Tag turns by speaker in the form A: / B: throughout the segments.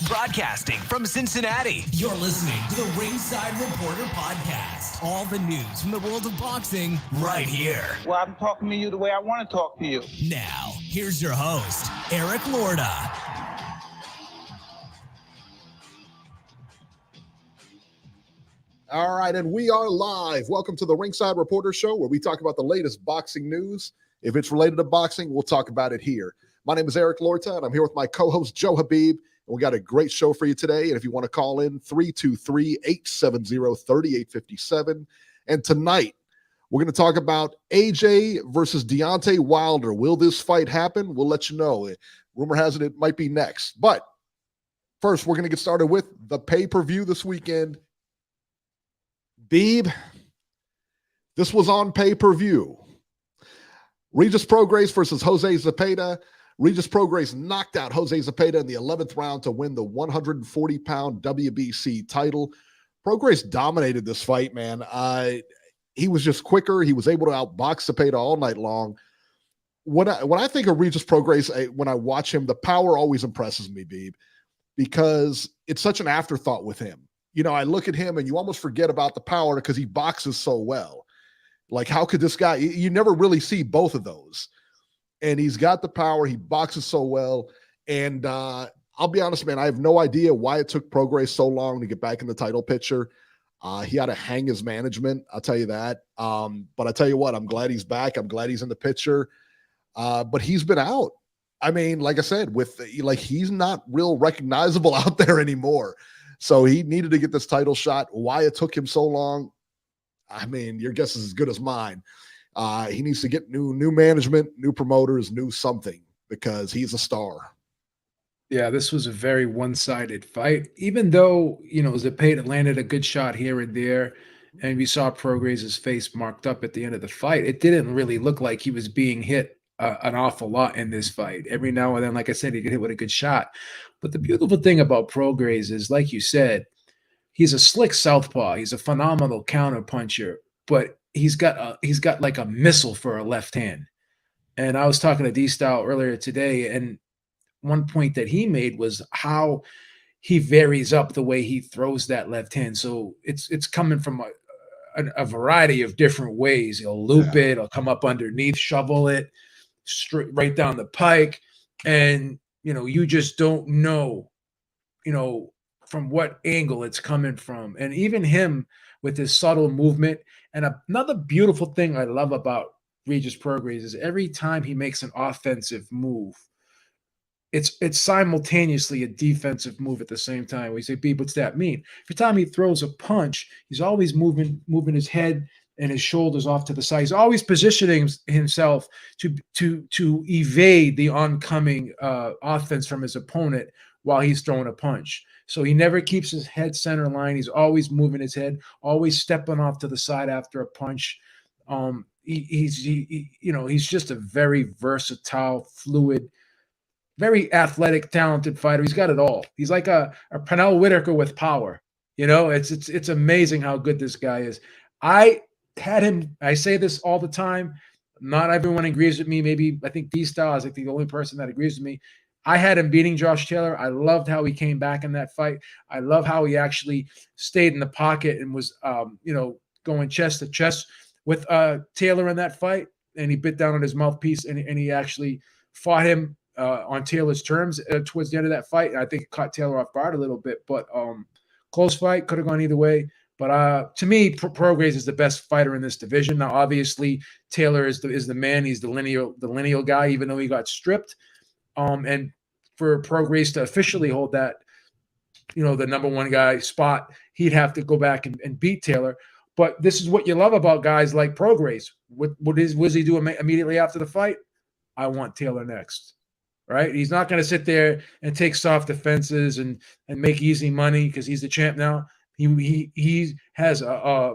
A: Broadcasting from Cincinnati, you're listening to the Ringside Reporter podcast. All the news from the world of boxing right here.
B: Well, I'm talking to you the way I want to talk to you.
A: Now, here's your host, Eric Lorda.
C: All right, and we are live. Welcome to the Ringside Reporter Show, where we talk about the latest boxing news. If it's related to boxing, we'll talk about it here. My name is Eric Lorda, and I'm here with my co-host, Joe Habib. And we got a great show for you today. And if you want to call in, 323-870-3857. And tonight, we're going to talk about AJ versus Deontay Wilder. Will this fight happen? We'll let you know. Rumor has it might be next. But first, we're going to get started with the pay-per-view this weekend. Beeb, this was on pay-per-view. Regis Prograis versus Jose Zepeda. Regis Prograis knocked out Jose Zepeda in the 11th round to win the 140-pound WBC title. Prograis dominated this fight, man. He was just quicker. He was able to outbox Zepeda all night long. When I think of Regis Prograis, when I watch him, the power always impresses me, Beeb, because it's such an afterthought with him. You know, I look at him and you almost forget about the power because he boxes so well. Like, how could this guy, you never really see both of those. And he's got the power. He boxes so well. And I'll be honest, man, I have no idea why it took Prograis so long to get back in the title picture. He had to hang his management, I'll tell you that. But I tell you what, I'm glad he's back. I'm glad he's in the picture. But he's been out. I mean, like I said, he's not real recognizable out there anymore. So he needed to get this title shot. Why it took him so long, I mean, your guess is as good as mine. He needs to get new management, new promoters, new something, because he's a star.
D: Yeah, this was a very one-sided fight. Even though, Zepeda landed a good shot here and there, and we saw Prograis' face marked up at the end of the fight, it didn't really look like he was being hit an awful lot in this fight. Every now and then, like I said, he get hit with a good shot. But the beautiful thing about Prograis is, like you said, he's a slick southpaw. He's a phenomenal counter puncher, but he's got like a missile for a left hand. And I was talking to D-Style earlier today, and one point that he made was how he varies up the way he throws that left hand. So it's coming from a variety of different ways. He'll loop it, he'll come up underneath, shovel it straight right down the pike, and you just don't know, from what angle it's coming from. And even him with his subtle movement. And another beautiful thing I love about Regis Prograis is every time he makes an offensive move, it's simultaneously a defensive move at the same time. We say, B, what's that mean? Every time he throws a punch, he's always moving his head and his shoulders off to the side. He's always positioning himself to evade the oncoming offense from his opponent while he's throwing a punch. So he never keeps his head center line. He's always moving his head, always stepping off to the side after a punch. He's just a very versatile, fluid, very athletic, talented fighter. He's got it all. He's like a Pernell Whitaker with power. It's amazing how good this guy is. I had him. I say this all the time. Not everyone agrees with me. Maybe I think D-Style is like the only person that agrees with me. I had him beating Josh Taylor. I loved how he came back in that fight. I love how he actually stayed in the pocket and was, going chest to chest with Taylor in that fight. And he bit down on his mouthpiece, and he actually fought him on Taylor's terms towards the end of that fight. And I think it caught Taylor off guard a little bit, but close fight, could have gone either way. But to me, Prograis is the best fighter in this division. Now, obviously, Taylor is the man. He's the lineal guy, even though he got stripped. And for Prograis to officially hold that, the number one guy spot, he'd have to go back and beat Taylor. But this is what you love about guys like Prograis. What does he do immediately after the fight? I want Taylor next, right? He's not going to sit there and take soft defenses and make easy money because he's the champ now. He has a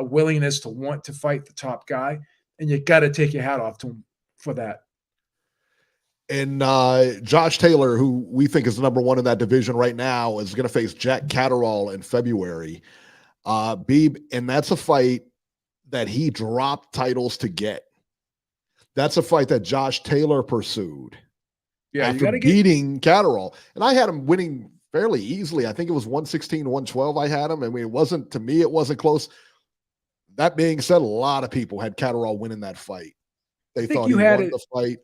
D: willingness to want to fight the top guy, and you got to take your hat off to him for that.
C: And Josh Taylor, who we think is the number one in that division right now, is going to face Jack Catterall in February. Beeb, and that's a fight that he dropped titles to get. That's a fight that Josh Taylor pursued after beating Catterall. And I had him winning fairly easily. I think it was 116, 112 I had him. I mean, to me, it wasn't close. That being said, a lot of people had Catterall winning that fight. They thought he won the fight.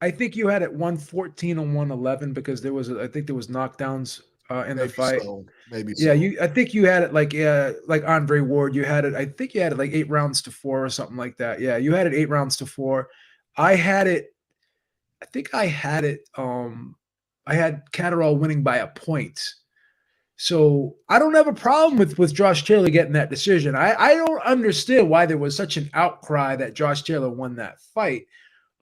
D: I think you had it 114 and 111 because I think there was knockdowns in the fight.
C: Maybe
D: yeah,
C: so.
D: I think you had it like Andre Ward. You had it. I think you had it like 8 rounds to 4 or something like that. Yeah, you had it 8 rounds to 4. I had it. I think I had it. I had Catterall winning by a point. So I don't have a problem with Josh Taylor getting that decision. I don't understand why there was such an outcry that Josh Taylor won that fight,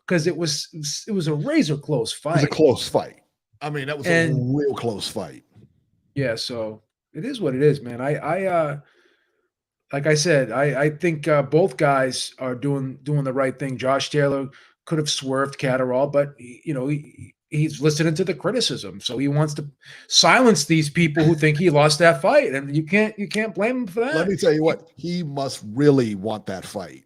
D: because it was a razor close fight.
C: It was a close fight. I mean, that was a real close fight.
D: Yeah, so it is what it is, man. I like I said, I think both guys are doing the right thing. Josh Taylor could have swerved Catterall, but he's listening to the criticism, so he wants to silence these people who think he lost that fight, and you can't blame him for that.
C: Let me tell you what, he must really want that fight.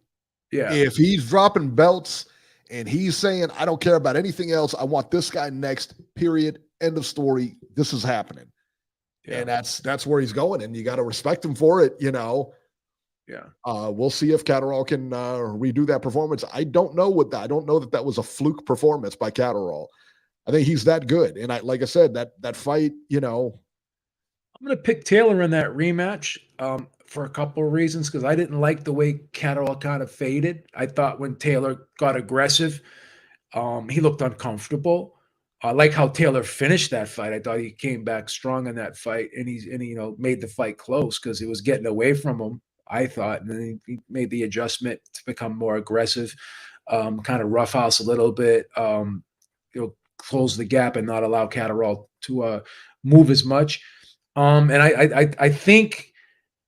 D: Yeah,
C: if he's dropping belts and he's saying, I don't care about anything else, I want this guy next, period, end of story, this is happening. Yeah. And that's where he's going, and you got to respect him for it.
D: Yeah.
C: We'll see if Catterall can redo that performance. I don't know I don't know that was a fluke performance by Catterall. I think he's that good. And like I said, that fight, I'm
D: going to pick Taylor in that rematch for a couple of reasons, because I didn't like the way Catterall kind of faded. I thought when Taylor got aggressive, he looked uncomfortable. I like how Taylor finished that fight. I thought he came back strong in that fight, and he made the fight close because it was getting away from him, I thought. And then he made the adjustment to become more aggressive, kind of roughhouse a little bit, close the gap and not allow Catterall to move as much. And I think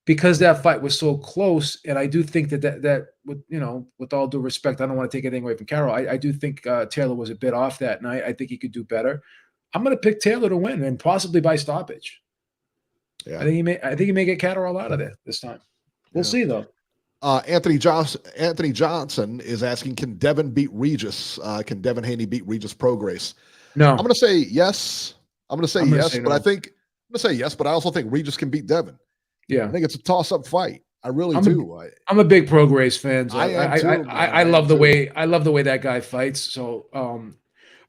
D: because that fight was so close, and I do think that with all due respect, I don't want to take anything away from Catterall. I do think Taylor was a bit off that night. I think he could do better. I'm going to pick Taylor to win, and possibly by stoppage. Yeah, I think he may get Catterall out of there this time. We'll see though.
C: Anthony Johnson is asking, can Devin beat Regis? Can Devin Haney beat Regis Prograis?
D: No.
C: I'm going to say yes. I'm going to say yes, but
D: no.
C: I'm going to say yes, but I also think Regis can beat Devin.
D: Yeah.
C: I think it's a toss-up fight. I really do.
D: I'm a big Prograis fan. So
C: I
D: love the way that guy fights. So,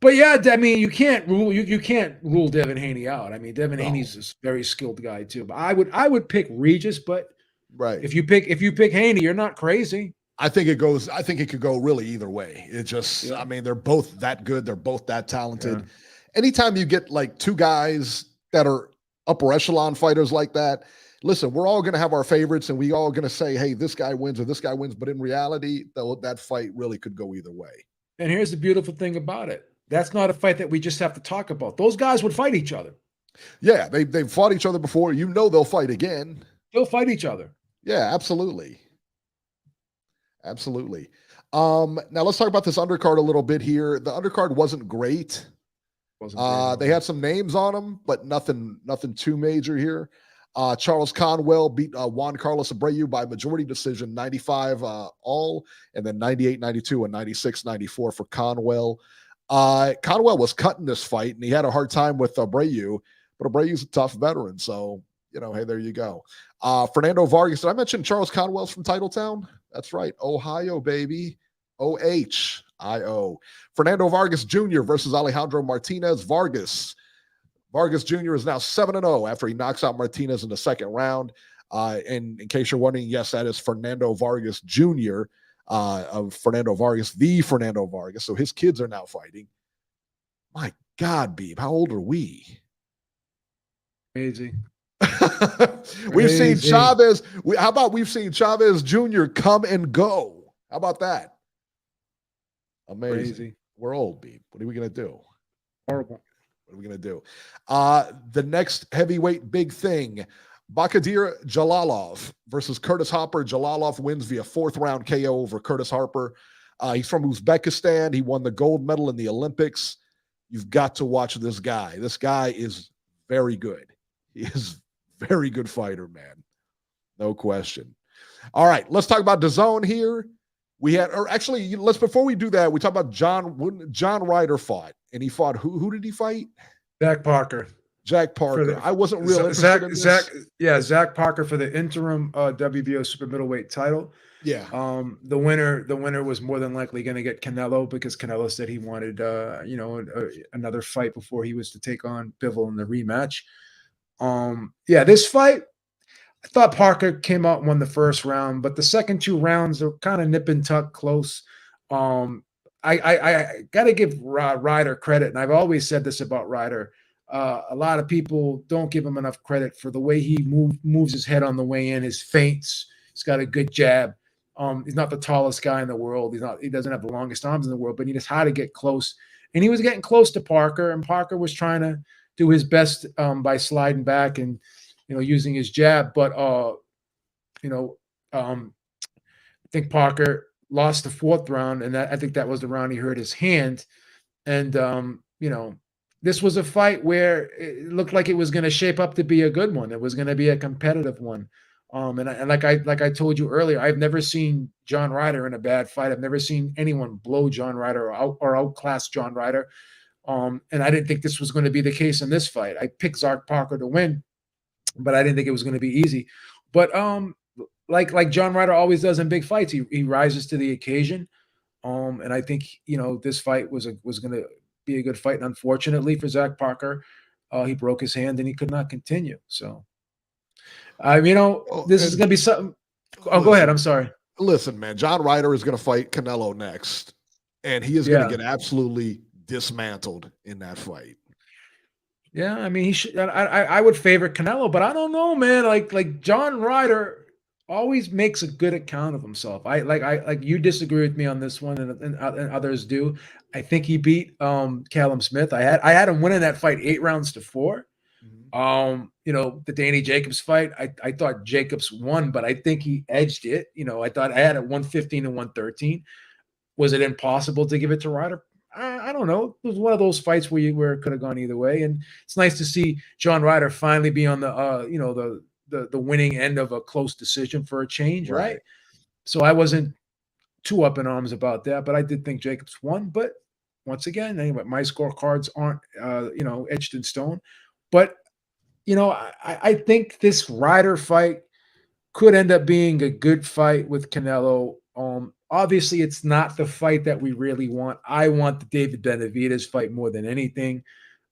D: but yeah, I mean, you can't rule Devin Haney out. I mean, Devin Haney's a very skilled guy too. But I would pick Regis, but
C: right.
D: If you pick Haney, you're not crazy.
C: I think it could go really either way. It just, I mean, they're both that good. They're both that talented. Yeah. Anytime you get like two guys that are upper echelon fighters like that, listen, we're all going to have our favorites, and we all going to say, hey, this guy wins or this guy wins. But in reality, that fight really could go either way.
D: And here's the beautiful thing about it. That's not a fight that we just have to talk about. Those guys would fight each other.
C: Yeah, they've fought each other before. They'll fight again.
D: They'll fight each other. Yeah,
C: absolutely. Absolutely. Now let's talk about this undercard a little bit here. The undercard wasn't great. They had some names on them, but nothing too major here. Charles Conwell beat Juan Carlos Abreu by majority decision, 95 all, and then 98-92 and 96-94 for Conwell. Conwell was cutting this fight, and he had a hard time with Abreu, but Abreu's a tough veteran, so hey, there you go. Fernando Vargas. Did I mention Charles Conwell's from Titletown? That's right. Ohio, baby. OHIO. Fernando Vargas Jr. versus Alejandro Martinez. Vargas Jr. is now 7-0 after he knocks out Martinez in the second round. And in case you're wondering, yes, that is Fernando Vargas Jr. Of Fernando Vargas, the Fernando Vargas. So his kids are now fighting. My God, Beeb, how old are we?
D: Crazy.
C: We've seen Chavez. How about we've seen Chavez Jr. come and go? How about that? Amazing. Crazy. We're old, Beeb. What are we going to do?
D: Horrible.
C: What are we going to do? The next heavyweight big thing, Bakadir Jalalov versus Curtis Harper. Jalalov wins via 4th round KO over Curtis Harper. He's from Uzbekistan. He won the gold medal in the Olympics. You've got to watch this guy. This guy is very good. He is a very good fighter, man. No question. All right, let's talk about DAZN here. Before we do that, we talk about John Ryder fought, and he fought who did he fight?
D: Zach Parker.
C: Jack Parker. I wasn't real interested in this.
D: Zach Parker for the interim WBO super middleweight title.
C: Yeah.
D: The winner was more than likely going to get Canelo because Canelo said he wanted, another fight before he was to take on Bivol in the rematch. This fight, I thought Parker came out and won the first round, but the second 2 rounds are kind of nip and tuck close. I got to give Ryder credit, and I've always said this about Ryder. A lot of people don't give him enough credit for the way he moves his head on the way in, his feints. He's got a good jab. He's not the tallest guy in the world. He doesn't have the longest arms in the world, but he knows how to get close. And he was getting close to Parker, and Parker was trying to do his best by sliding back and using his jab. But I think Parker lost the 4th round, and I think that was the round he hurt his hand. And this was a fight where it looked like it was going to shape up to be a good one. It was going to be a competitive one. And like I told you earlier, I've never seen John Ryder in a bad fight. I've never seen anyone blow John Ryder or outclass John Ryder. And I didn't think this was going to be the case in this fight. I picked Zach Parker to win, but I didn't think it was going to be easy. But like John Ryder always does in big fights, he rises to the occasion. And I think this fight was going to be a good fight. And unfortunately for Zach Parker, he broke his hand and he could not continue. So. This is going to be something. Oh, go ahead. I'm sorry.
C: Listen, man, John Ryder is going to fight Canelo next, and he is going to get absolutely dismantled in that fight.
D: Yeah, I mean, he should. I would favor Canelo, but I don't know, man. Like John Ryder always makes a good account of himself. I you disagree with me on this one, and others do. I think he beat Callum Smith. I had him winning that fight 8-4. The Danny Jacobs fight, I thought Jacobs won, but I think he edged it. I thought I had it 115 and 113. Was it impossible to give it to Ryder? I don't know. It was one of those fights where it could have gone either way. And it's nice to see John Ryder finally be on the winning end of a close decision for a change, right? So I wasn't too up in arms about that, but I did think Jacobs won. But once again, anyway, my scorecards aren't etched in stone. But I think this Ryder fight could end up being a good fight with Canelo. Obviously, it's not the fight that we really want. I want the David Benavidez fight more than anything.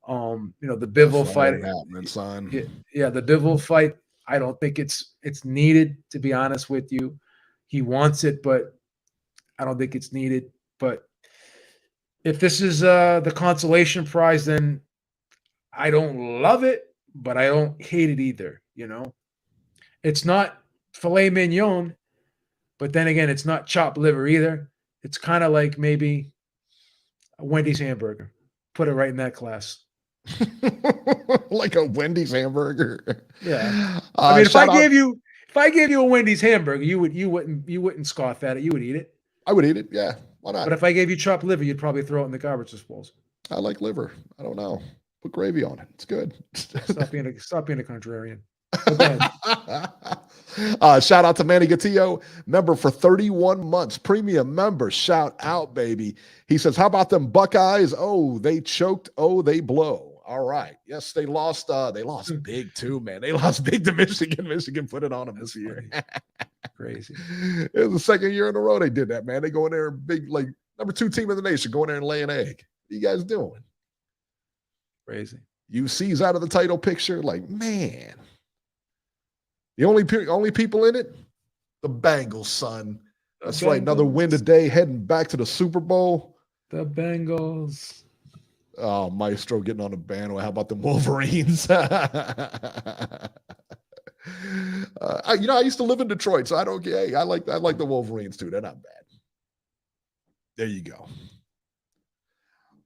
D: The Bivol fight. The Bivol fight. I don't think it's needed, to be honest with you. He wants it, but I don't think it's needed. But if this is the consolation prize, then I don't love it. But I don't hate it either, It's not filet mignon, but then again, it's not chopped liver either. It's kind of like maybe a Wendy's hamburger. Put it right in that class.
C: Like a Wendy's hamburger.
D: Yeah. I mean, if I gave you a Wendy's hamburger, you wouldn't scoff at it. You would eat it.
C: I would eat it. Yeah. Why not?
D: But if I gave you chopped liver, you'd probably throw it in the garbage disposal.
C: I like liver. I don't know. Put gravy on it. It's good.
D: Stop being a contrarian.
C: Shout out to Manny Gatillo, member for 31 months, premium member. Shout out, baby. He says, "How about them Buckeyes? Oh, they choked. Oh, they blow." All right. Yes, they lost. They lost big too, man. They lost big to Michigan. Michigan put it on them this year.
D: Crazy.
C: It was the second year in a row they did that, man. They go in there big, like number 2 team in the nation, go in there and lay an egg. What are you guys doing?
D: Crazy.
C: UC's out of the title picture. Like, man. The only people in it, the Bengals, son. That's right. Another win today, heading back to the Super Bowl.
D: The Bengals.
C: Oh, Maestro getting on the bandwagon. How about the Wolverines? I used to live in Detroit, so I don't get. Hey, I like the Wolverines too. They're not bad. There you go.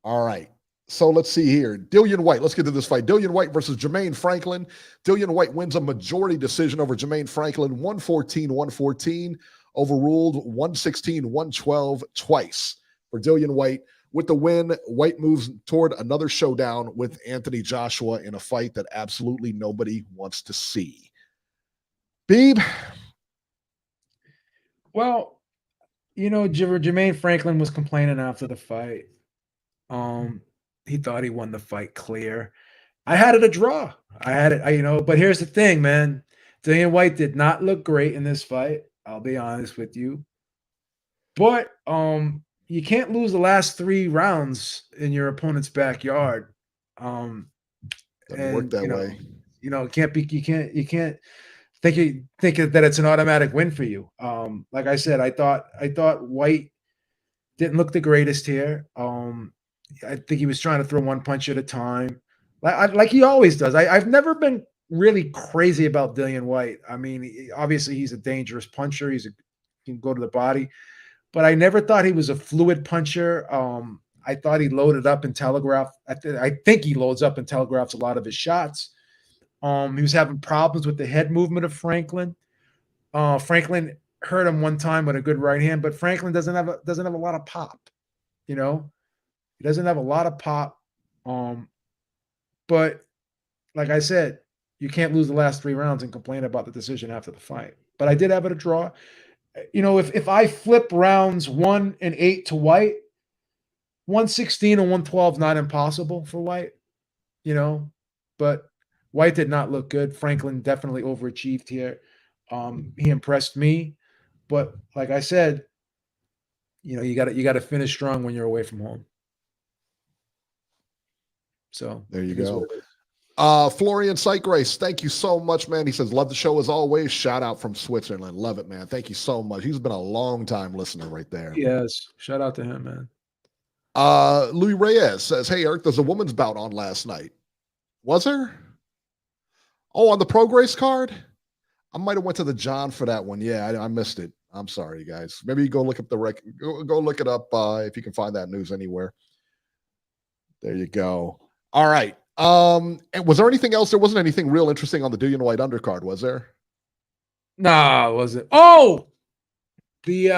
C: All right. So let's see here. Dillian Whyte. Let's get to this fight. Dillian Whyte versus Jermaine Franklin. Dillian Whyte wins a majority decision over Jermaine Franklin, 114-114, overruled 116-112 twice for Dillian Whyte. With the win, Whyte moves toward another showdown with Anthony Joshua in a fight that absolutely nobody wants to see. Beeb?
D: Well, Jermaine Franklin was complaining after the fight. He thought he won the fight clear. I had it a draw. I had it, but here's the thing, man. Dillian Whyte did not look great in this fight. I'll be honest with you. But you can't lose the last 3 rounds in your opponent's backyard.
C: Doesn't work that way.
D: You can't think that it's an automatic win for you. Like I said, I thought Whyte didn't look the greatest here. I think he was trying to throw one punch at a time, like he always does. I've never been really crazy about Dillian Whyte. I mean, obviously he's a dangerous puncher. He can go to the body, but I never thought he was a fluid puncher. I thought he loaded up and telegraphed. I think he loads up and telegraphs a lot of his shots. He was having problems with the head movement of Franklin. Franklin hurt him one time with a good right hand, but Franklin doesn't have a lot of pop. He doesn't have a lot of pop. But like I said, you can't lose the last 3 rounds and complain about the decision after the fight. But I did have it a draw. If I flip rounds 1 and 8 to Whyte, 116 and 112 not impossible for Whyte, but Whyte did not look good. Franklin definitely overachieved here. He impressed me, but like I said, you got to finish strong when you're away from home. So
C: there you go. Florian Sightgrace, thank you so much, man. He says, love the show as always. Shout out from Switzerland. Love it, man. Thank you so much. He's been a long time listener right there.
D: Yes. Shout out to him, man.
C: Louis Reyes says, hey, Eric, there's a women's bout on last night. Was there? Oh, on the Prograis card? I might have went to the John for that one. Yeah, I missed it. I'm sorry, guys. Maybe you go look up the go look it up if you can find that news anywhere. There you go. All right. And was there anything else? There wasn't anything real interesting on the Dillian Whyte undercard, was there?
D: Nah, was it? Oh, the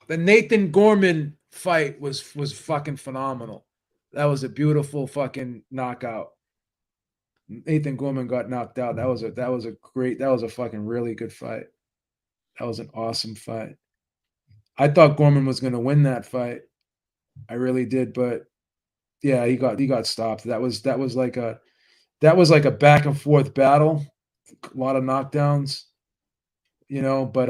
D: Nathan Gorman fight was fucking phenomenal. That was a beautiful fucking knockout. Nathan Gorman got knocked out. That was a fucking really good fight. That was an awesome fight. I thought Gorman was going to win that fight. I really did, but yeah, he got stopped. That was like a back and forth battle. A lot of knockdowns, but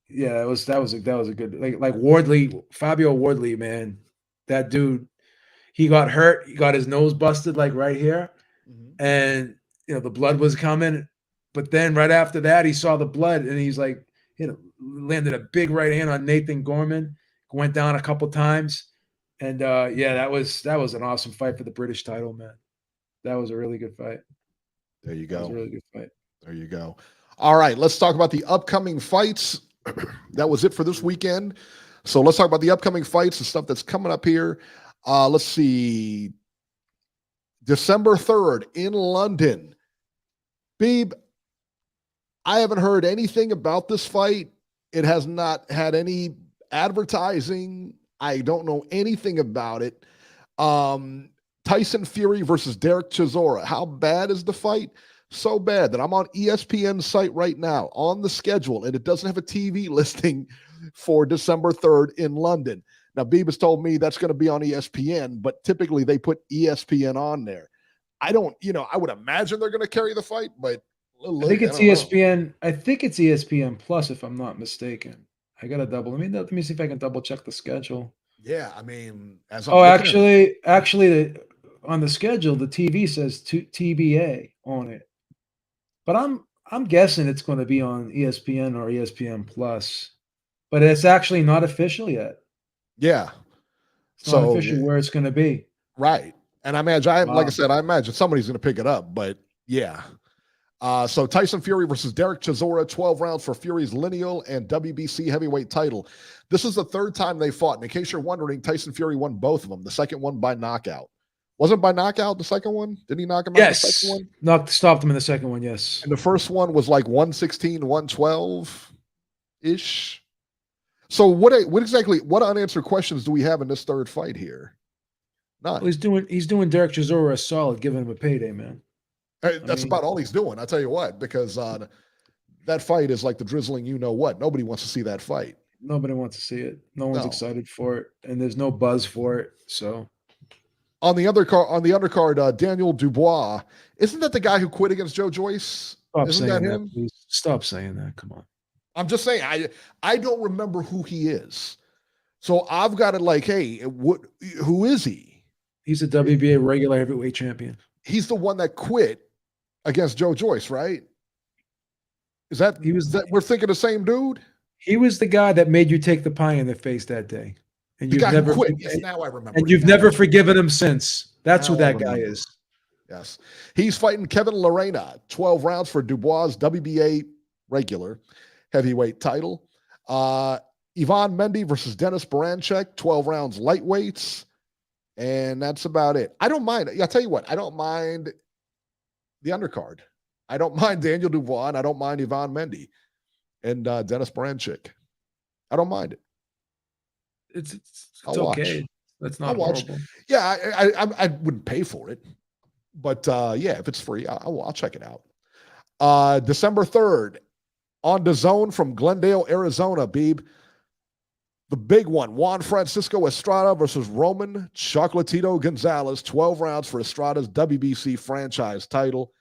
D: yeah, that was a good like Wardley, Fabio Wardley, man. That dude, he got hurt, he got his nose busted like right here. And the blood was coming, but then right after that, he saw the blood and he's like, landed a big right hand on Nathan Gorman, went down a couple times, and yeah, that was an awesome fight for the British title, man. That was a really good fight.
C: There you go.
D: That was a really good fight.
C: There you go. All right, let's talk about the upcoming fights. That was it for this weekend. So let's talk about the upcoming fights and stuff that's coming up here. Let's see. December 3rd in London. Beeb, I haven't heard anything about this fight. It has not had any advertising. I don't know anything about it. Tyson Fury versus Derek Chisora. How bad is the fight? So bad that I'm on ESPN's site right now on the schedule, and it doesn't have a TV listing for December 3rd in London. Now, Beebs told me that's going to be on ESPN, but typically they put ESPN on there. I don't, I would imagine they're going to carry the fight, but
D: I think it's ESPN. I think it's ESPN Plus, if I'm not mistaken. I got to double. Let me see if I can double check the schedule.
C: Yeah, I mean,
D: actually, on the schedule, the TV says TBA on it, but I'm guessing it's going to be on ESPN or ESPN Plus, but it's actually not official yet.
C: Yeah.
D: It's not official where it's going to be.
C: Right. And I imagine, like I said, I imagine somebody's going to pick it up, but yeah. So Tyson Fury versus Derek Chisora, 12 rounds for Fury's lineal and WBC heavyweight title. This is the 3rd time they fought. And in case you're wondering, Tyson Fury won both of them. The second one by knockout. Wasn't by knockout the second one? Did he knock him out the second one?
D: Stopped him in the second one, yes.
C: And the first one was like 116, 112-ish. So what unanswered questions do we have in this third fight here? None.
D: Well, he's doing Derek Chisora a solid, giving him a payday, man.
C: That's about all he's doing. I'll tell you what, because that fight is like the drizzling you-know-what. Nobody wants to see that fight.
D: Nobody wants to see it. No one's excited for it, and there's no buzz for it. So
C: On the undercard, Daniel Dubois. Isn't that the guy who quit against Joe Joyce?
D: Stop
C: Isn't
D: saying
C: that
D: that,
C: him?
D: please. Stop saying that. Come on.
C: I'm just saying, I don't remember who he is. So I've got it like, hey, who is he?
D: He's a WBA regular heavyweight champion.
C: He's the one that quit against Joe Joyce, right? Is that we're thinking the same dude?
D: He was the guy that made you take the pie in the face that day. And
C: The guy who quit. Yes, now I remember.
D: And you've never forgiven him since. That's who that guy is.
C: Yes. He's fighting Kevin Lorena, 12 rounds for Dubois' WBA regular heavyweight title. Ivan Mendy versus Dennis Baranchek, 12 rounds lightweights. And that's about it. I don't mind. I'll tell you what, I don't mind the undercard. I don't mind Daniel Dubois, and I don't mind Ivan Mendy and Dennis Baranchik. I don't mind it.
D: It's
C: okay.
D: That's not horrible.
C: Yeah, I wouldn't pay for it. But yeah, if it's free, I'll check it out. December 3rd, on DAZN from Glendale, Arizona, Beeb. The big one, Juan Francisco Estrada versus Roman Chocolatito Gonzalez, 12 rounds for Estrada's WBC franchise title.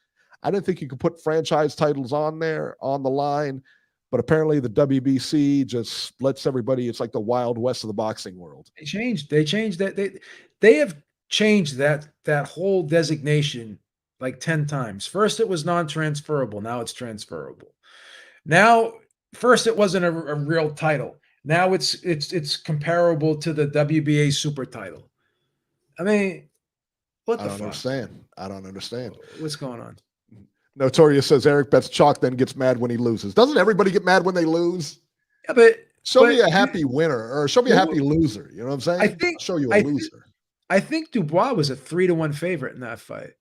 C: I didn't think you could put franchise titles on there, on the line, but apparently the WBC just lets everybody, it's like the Wild West of the boxing world.
D: They changed that. They have changed that whole designation like 10 times. First, it was non-transferable. Now it's transferable. Now, first it wasn't a real title. Now it's comparable to the WBA super title. I mean, what the fuck?
C: I don't understand.
D: What's going on?
C: Notorious says Eric bets chalk, then gets mad when he loses. Doesn't everybody get mad when they lose?
D: Yeah, but
C: show me a happy winner or show me a happy loser. You know what I'm saying? I'll show you a loser.
D: I think Dubois was a 3-1 favorite in that fight.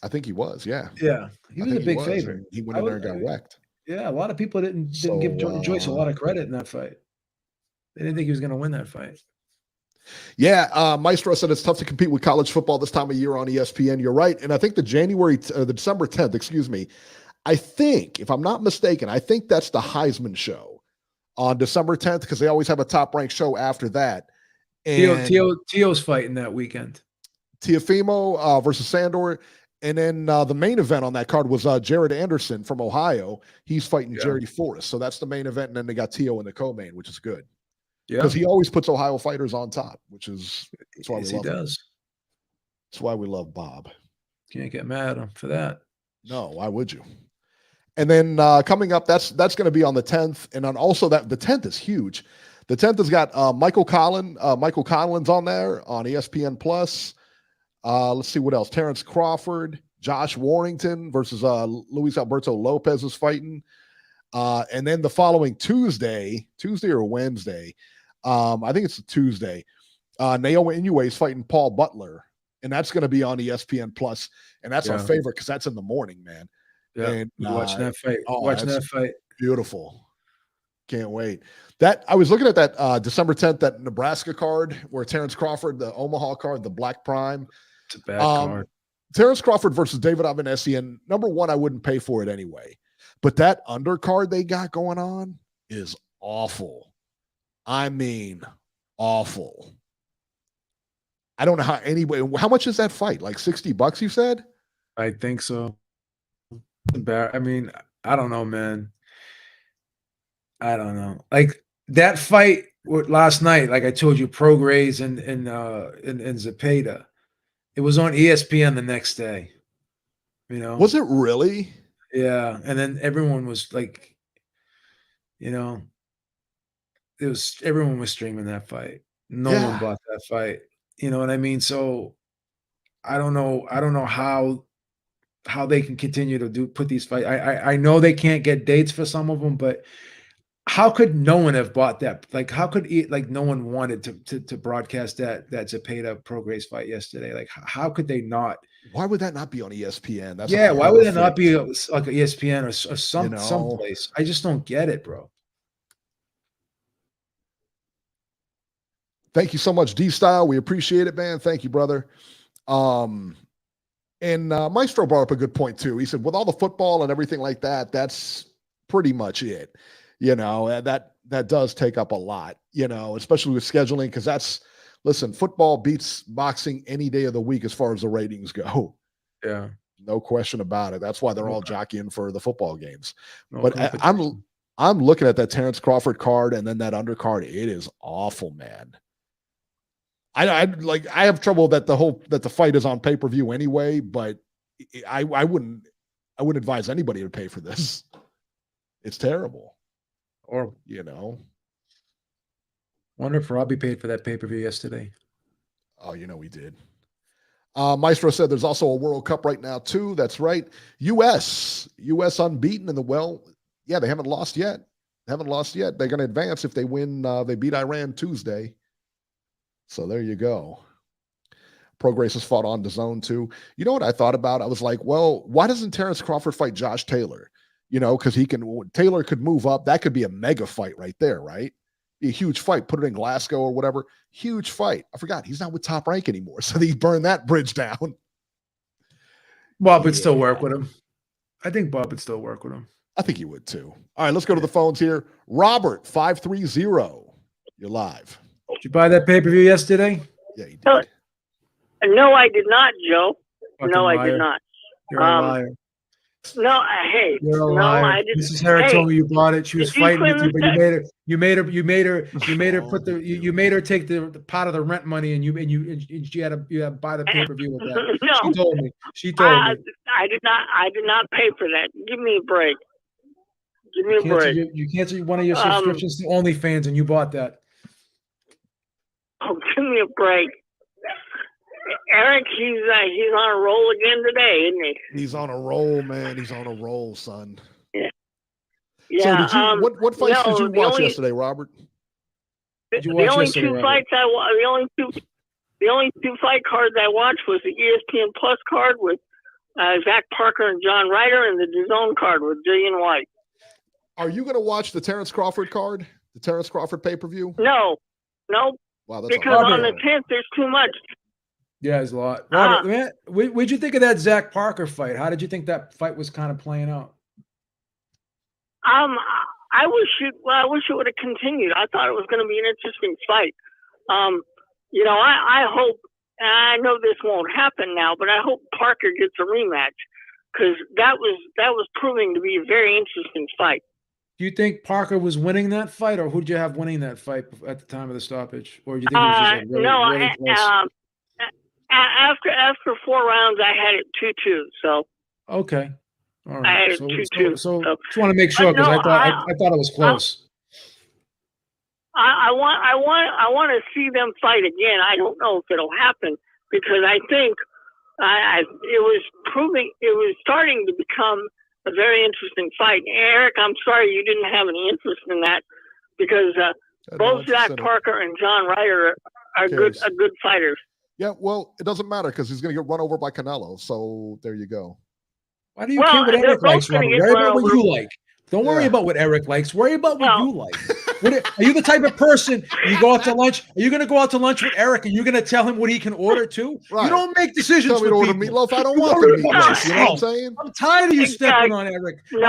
C: I think he was, yeah.
D: Yeah, he was a big favorite.
C: He went in there and got wrecked.
D: Yeah, a lot of people didn't give Joyce a lot of credit in that fight. They didn't think he was going to win that fight.
C: Yeah, Maestro said it's tough to compete with college football this time of year on ESPN. You're right. And I think the December 10th, I think, if I'm not mistaken, I think that's the Heisman show on December 10th because they always have a top-ranked show after that. And
D: Tio's fighting that weekend.
C: Teofimo versus Sandor. And then the main event on that card was Jared Anderson from Ohio. He's fighting Jerry Forrest. So that's the main event. And then they got Tio in the co-main, which is good. Yeah. Because he always puts Ohio fighters on top, that's why we love him. He does. That's why we love Bob.
D: Can't get mad at him for that.
C: No, why would you? And then coming up, that's going to be on the 10th. And then also the 10th is huge. The 10th has got Michael Collins on there on ESPN Plus. Let's see what else. Terrence Crawford, Josh Warrington versus Luis Alberto Lopez is fighting. And then the following Tuesday or Wednesday, I think it's a Tuesday, Naoya Inoue is fighting Paul Butler. And that's going to be on ESPN Plus. And that's our favorite because that's in the morning, man.
D: Yeah, and watching that fight. Watching that fight.
C: Beautiful. Can't wait. That I was looking at that December 10th, that Nebraska card where Terrence Crawford, the Omaha card, the Black Prime.
D: It's a bad card.
C: Terrence Crawford versus David Avanesi. And number one, I wouldn't pay for it anyway. But that undercard they got going on is awful. I mean, awful. I don't know how much is that fight? Like $60, you said?
D: I think so. I mean, I don't know, man. I don't know. Like that fight last night, like I told you, Prograis and Zepeda. It was on ESPN the next day. You know?
C: Was it really?
D: Yeah. And then everyone was like, everyone was streaming that fight. No one bought that fight. You know what I mean? So I don't know how they can continue to put these fights. I know they can't get dates for some of them, but how could no one have bought that? Like, how could no one wanted to broadcast that Zepeda Prograis fight yesterday? Like, how could they not?
C: Why would that not be on ESPN?
D: Why would it not be like a ESPN or someplace? I just don't get it, bro.
C: Thank you so much, D-Style. We appreciate it, man. Thank you, brother. And Maestro brought up a good point, too. He said, with all the football and everything like that, that's pretty much it. That does take up a lot, especially with scheduling, because that's Listen, football beats boxing any day of the week as far as the ratings go.
D: Yeah.
C: No question about it. That's why they're all
D: Okay.
C: jockeying for the football games.
D: No
C: But
D: competition.
C: I'm looking at that Terrence Crawford card and then that undercard. It is awful, man. I have trouble that the fight is on pay-per-view anyway, but I wouldn't advise anybody to pay for this. It's terrible.
D: Or wonder if Robbie paid for that pay-per-view yesterday.
C: Oh, we did. Maestro said there's also a World Cup right now too. That's right. U.S. unbeaten in the they haven't lost yet. They're going to advance if they win. They beat Iran Tuesday. So there you go. Prograis has fought on the zone too. You know what I thought about? I was like, well, why doesn't Terrence Crawford fight Josh Taylor? Because Taylor could move up. That could be a mega fight right there, right? Be a huge fight. Put it in Glasgow or whatever. Huge fight. I forgot he's not with Top Rank anymore, so he burned that bridge down.
D: Bob would still work with him. I think Bob would still work with him.
C: I think he would too. All right, let's go to the phones here. Robert 530. You're live.
D: Did you buy that pay-per-view yesterday?
C: Yeah, he did.
E: No, I did not, Joe.
D: Fucking
E: no,
D: liar.
E: I did not.
D: You're a liar.
E: No, hey,
D: You're a
E: no,
D: liar.
E: I didn't.
D: Mrs. Herrick told me you bought it. She was fighting with you, but you made her put you made her take the part of the rent money, and she had to buy the pay-per-view with that.
E: No,
D: She told me.
E: I did not pay for that. Give me a break. Give me a break.
D: You canceled one of your subscriptions to OnlyFans, and you bought that.
E: Oh, give me a break. Eric, he's on a roll again today, isn't he?
C: He's on a roll, man. He's on a roll, son.
E: Yeah.
C: So what fights did you watch yesterday, Robert?
E: The only two fight cards I watched was the ESPN Plus card with Zach Parker and John Ryder, and the DAZN card with Dillian Whyte.
C: Are you going to watch the Terrence Crawford card? The Terrence Crawford pay-per-view?
E: No.
C: Wow, that's
E: because on the 10th, there's too much.
D: Yeah, there's a lot. Robert, man, what'd you think of that Zach Parker fight? How did you think that fight was kind of playing out?
E: I wish it would have continued. I thought it was going to be an interesting fight. I hope, and I know this won't happen now, but I hope Parker gets a rematch because that was proving to be a very interesting fight.
D: Do you think Parker was winning that fight, or who'd you have winning that fight at the time of the stoppage? Or do you think it was just really close?
E: After 4 rounds, I had it 2-2. So
D: okay, all right.
E: I had it 2-2.
D: So just want to make sure because I thought it was close.
E: I want to see them fight again. I don't know if it'll happen because I think it was starting to become a very interesting fight. Eric, I'm sorry you didn't have any interest in that because both Zach Parker and John Ryder are good fighters.
C: Yeah, well, it doesn't matter because he's going to get run over by Canelo. So there you go.
D: Why do you care what Eric likes, Robert? Worry about what you like. Don't worry about what Eric likes. Worry about what you like. Are you the type of person you go out to lunch? Are you going to go out to lunch with Eric and you're going to tell him what he can order too? Right. You don't make decisions.
C: Tell me to order meatloaf. I don't want the meatloaf. You know what I'm saying?
D: I'm tired of you stepping on Eric.
E: Joe.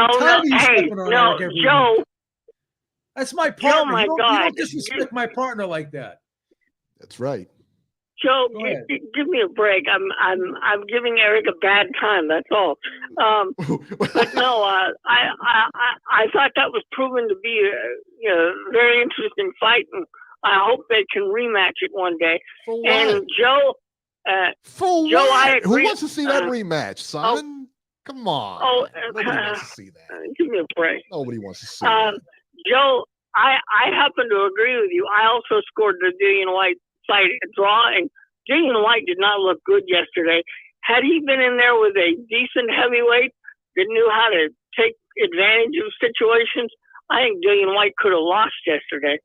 D: That's my partner.
E: You
D: don't disrespect my partner like that.
C: That's right.
E: Joe, give me a break. I'm giving Eric a bad time. That's all. But no, I thought that was proven to be a very interesting fight, and I hope they can rematch it one day.
C: For what?
E: And Joe, I agree.
C: Who wants to see that rematch, son? Come on. Nobody wants to see that.
E: Give me a break.
C: Nobody wants to see that.
E: Joe, I happen to agree with you. I also scored the Dillian Whyte fight a draw, and Dillian Whyte did not look good yesterday. Had he been in there with a decent heavyweight that knew how to take advantage of situations, I think Dillian Whyte could have lost yesterday.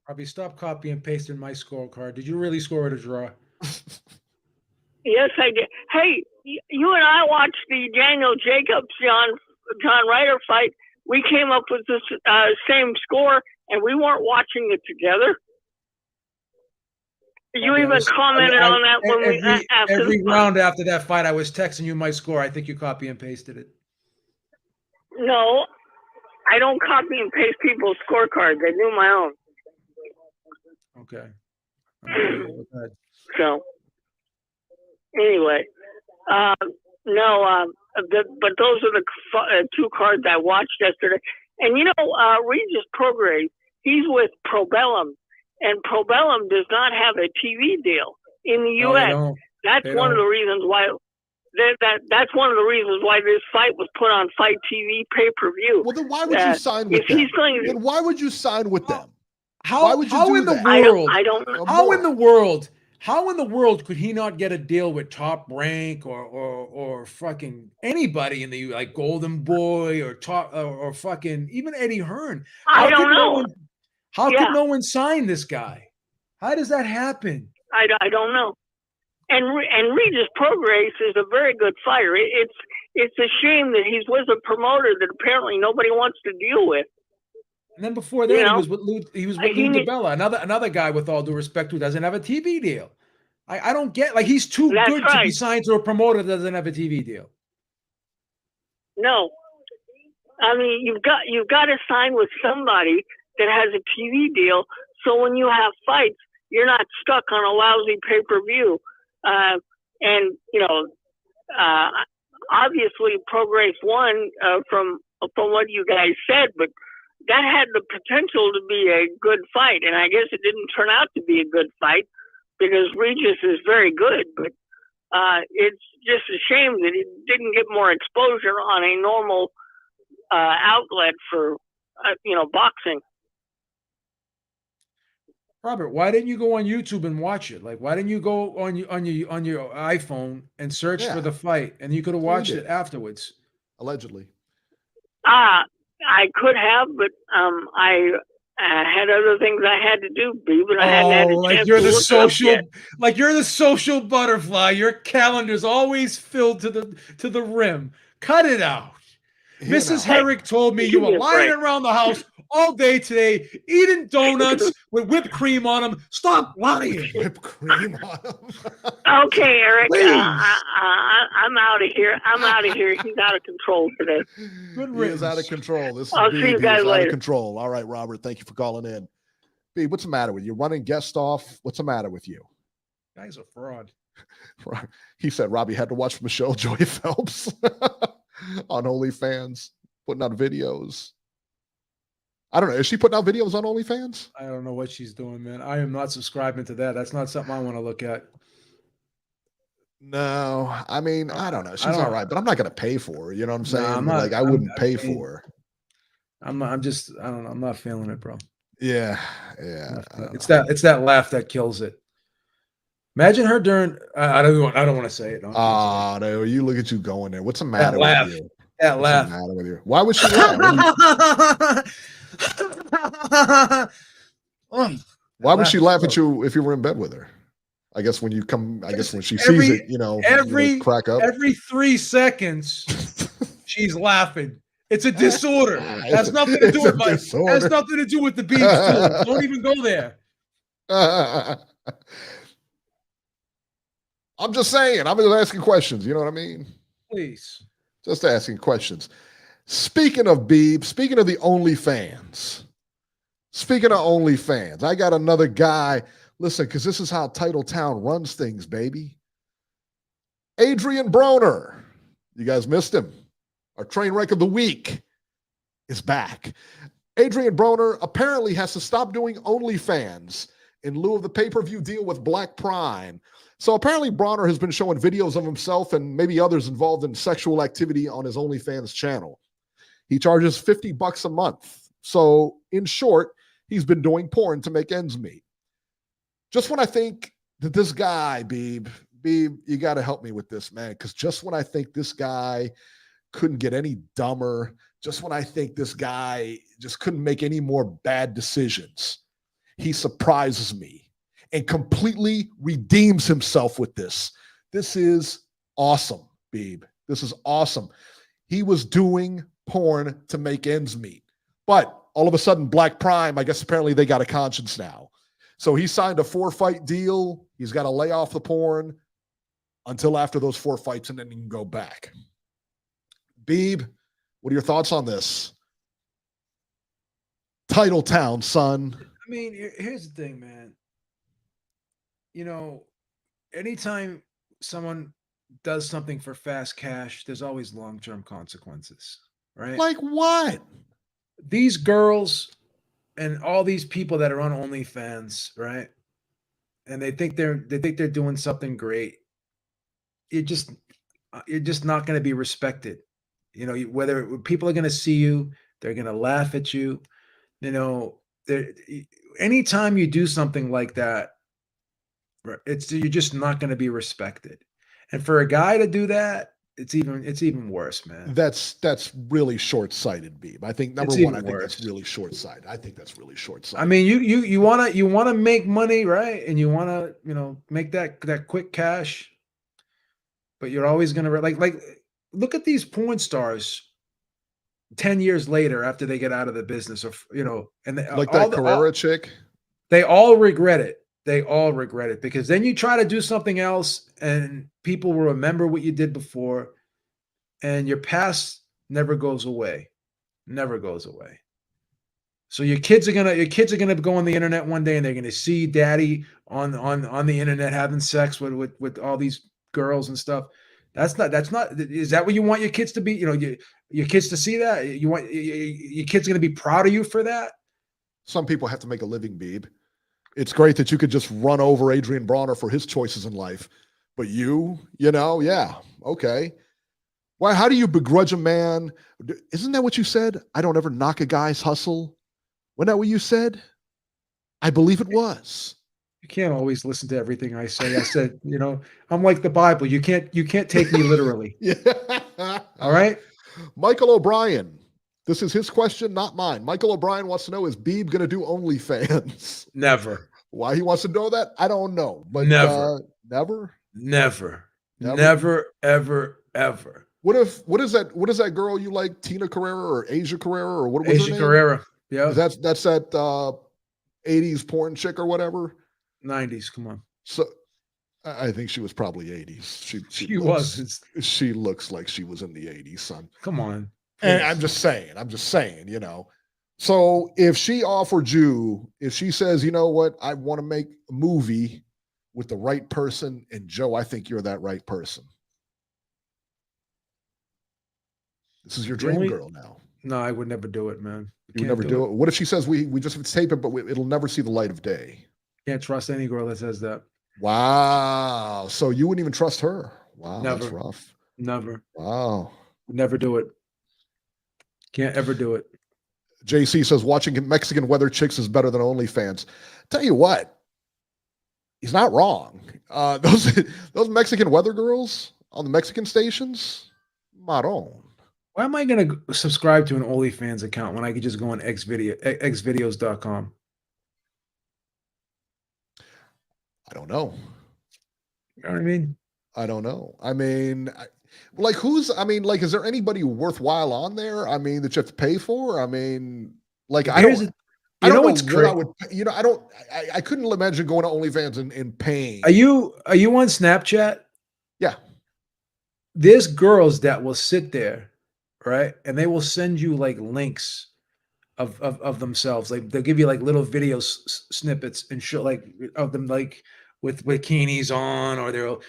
D: Robbie, stop copy and pasting my scorecard. Did you really score at a draw?
E: Yes, I did. Hey, you and I watched the Daniel Jacobs John Ryder fight. We came up with the same score, and we weren't watching it together. You even commented on that when
D: every round after that fight, I was texting you my score. I think you copy and pasted it.
E: No, I don't copy and paste people's scorecards. I do my own.
D: Okay.
E: So anyway, no, but those are the two cards I watched yesterday. And Regis Prograis, he's with Probellum, and Probellum does not have a TV deal in the U.S. That's one of the reasons why. That's one of the reasons why this fight was put on Fight TV pay-per-view.
C: Well, then why would you sign with them? Then why would you sign with them? Why would you do that?
E: I don't know.
D: How in the world could he not get a deal with Top Rank or fucking anybody in the like Golden Boy or Top or fucking even Eddie Hearn?
E: I don't know.
D: How could no one sign this guy? How does that happen?
E: I don't know. And Regis Prograis is a very good fighter. It's a shame that he's with a promoter that apparently nobody wants to deal with.
D: And then before that, he was with Lou DiBella, another guy, with all due respect, who doesn't have a TV deal. I don't get, like, he's too good to be signed to a promoter that doesn't have a TV deal.
E: No, I mean you've got to sign with somebody that has a TV deal, so when you have fights, you're not stuck on a lousy pay-per-view. And obviously Prograis won from what you guys said, but that had the potential to be a good fight, and I guess it didn't turn out to be a good fight because Regis is very good, but it's just a shame that he didn't get more exposure on a normal outlet for boxing.
D: Robert, why didn't you go on YouTube and watch it? Like, why didn't you go on your iPhone and search for the fight, and you could have watched it afterwards?
C: Allegedly.
E: I could have, but I had other things I had to do, but I hadn't had a chance
D: you're
E: to
D: the
E: look
D: social,
E: it up yet.
D: like you're the social butterfly. Your calendar's always filled to the rim. Cut it out. Mrs. Herrick told me you were lying around the house all day today, eating donuts with whipped cream on them. Stop lying.
C: Whipped cream on them.
E: Okay, Eric. I'm out of here. He's out of control today.
C: He is out of control. This
E: I'll see you guys later.
C: Out of control. All right, Robert. Thank you for calling in. B, what's the matter with you? Running guest off. What's the matter with you?
D: Guy's a fraud.
C: He said Robbie had to watch Michelle Joy Phelps on OnlyFans, putting out videos. I don't know. Is she putting out videos on OnlyFans?
D: I don't know what she's doing, man. I am not subscribing to that. That's not something I want to look at.
C: No, I mean, I don't know. She's all right, but I'm not going to pay for her. You know what I'm saying? I wouldn't pay for her.
D: I don't know. I'm not feeling it, bro.
C: Yeah.
D: It's that laugh that kills it. Imagine her during. I don't want to say it.
C: No, you look at you going there. What's the matter with you?
D: That laugh.
C: What's the matter with you? Why would she laugh? Why would she laugh at you if you were in bed with her? I guess when you come. I guess when she sees it, you crack up.
D: Every 3 seconds, she's laughing. It's a disorder. It has nothing to do with has nothing to do with the beef. Don't even go there.
C: I'm just saying. I'm just asking questions. You know what I mean?
D: Please.
C: Just asking questions. Speaking of Beeb, speaking of the OnlyFans, I got another guy. Listen, because this is how Titletown runs things, baby. Adrian Broner. You guys missed him. Our train wreck of the week is back. Adrian Broner apparently has to stop doing OnlyFans in lieu of the pay-per-view deal with Black Prime. So apparently Broner has been showing videos of himself and maybe others involved in sexual activity on his OnlyFans channel. He charges $50 a month. So in short, he's been doing porn to make ends meet. Just when I think that this guy, Beeb, you got to help me with this, man, because just when I think this guy couldn't get any dumber, just when I think this guy just couldn't make any more bad decisions, he surprises me and completely redeems himself with this. This is awesome, Beeb. This is awesome. He was doing porn to make ends meet. But all of a sudden, Black Prime, I guess apparently they got a conscience now. So he signed a 4-fight deal. He's got to lay off the porn until after those 4 fights, and then he can go back. Beeb, what are your thoughts on this? Titletown, son.
D: I mean, here's the thing, man. you know, anytime someone does something for fast cash, there's always long-term consequences, right?
C: Like what?
D: These girls and all these people that are on OnlyFans, right? And they think they're doing something great. You're just you're just not going to be respected. Whether people are going to see you, they're going to laugh at you. You know, there anytime you do something like that, you're just not going to be respected. And for a guy to do that, it's even worse, man.
C: That's really short-sighted, Beeb. I think number
D: It's
C: one, I
D: even
C: think that's
D: worse.
C: really short-sighted. I think that's really
D: I
C: short-sighted.
D: mean, you wanna make money, right? And you wanna make that quick cash, but you're always gonna look at these porn stars 10 years later after they get out of the business, or and
C: Like that Carrera chick.
D: they all regret it. They all regret it because then you try to do something else, and people will remember what you did before, and your past never goes away, never goes away. So your kids are gonna go on the internet one day and they're gonna see daddy on the internet having sex with all these girls and stuff. That's not is that what you want your kids to be? Your kids to see that? You want your kids gonna be proud of you for that?
C: Some people have to make a living, Beeb. It's great that you could just run over Adrian Broner for his choices in life. But yeah, okay. Why, how do you begrudge a man? Isn't that what you said? I don't ever knock a guy's hustle. Wasn't that what you said? I believe it was.
D: You can't always listen to everything I say. I said, I'm like the Bible. You can't take me literally.
C: Yeah.
D: All right.
C: Michael O'Brien. This is his question, not mine. Michael O'Brien wants to know, is Beeb going to do OnlyFans?
D: Never.
C: Why he wants to know that, I don't know. But
D: Never.
C: Never?
D: Never.
C: Never?
D: Never, ever, ever.
C: What is that girl you like, Tina Carrera or Asia Carrera, or what was
D: Asia
C: her name?
D: Carrera. Yeah.
C: That's that 80s porn chick or whatever.
D: 90s. Come on.
C: So I think she was probably 80s.
D: She was.
C: She looks like she was in the 80s, son.
D: Come on.
C: And I'm just saying, So if she offered you, if she says, you know what, I want to make a movie with the right person, and Joe, I think you're that right person. This is your dream girl now.
D: No, I would never do it, man.
C: You would never do it. What if she says we just have to tape it, but it'll never see the light of day?
D: Can't trust any girl that says that.
C: Wow. So you wouldn't even trust her? Wow,
D: Never.
C: That's rough.
D: Never.
C: Wow.
D: Would never do it. Can't ever do it.
C: JC says watching Mexican weather chicks is better than OnlyFans. Tell you what, he's not wrong. Those Mexican weather girls on the Mexican stations, maron.
D: Why am I going to subscribe to an OnlyFans account when I could just go on xvideos.com?
C: I don't know.
D: You know what I mean?
C: I don't know. I mean, is there anybody worthwhile on there? I mean, that you have to pay for? I mean, I don't know what I would, I couldn't imagine going to OnlyFans and paying.
D: Are you on Snapchat?
C: Yeah.
D: There's girls that will sit there, right? And they will send you like links of themselves. Like they'll give you like little video snippets and show like of them like with bikinis on, or they'll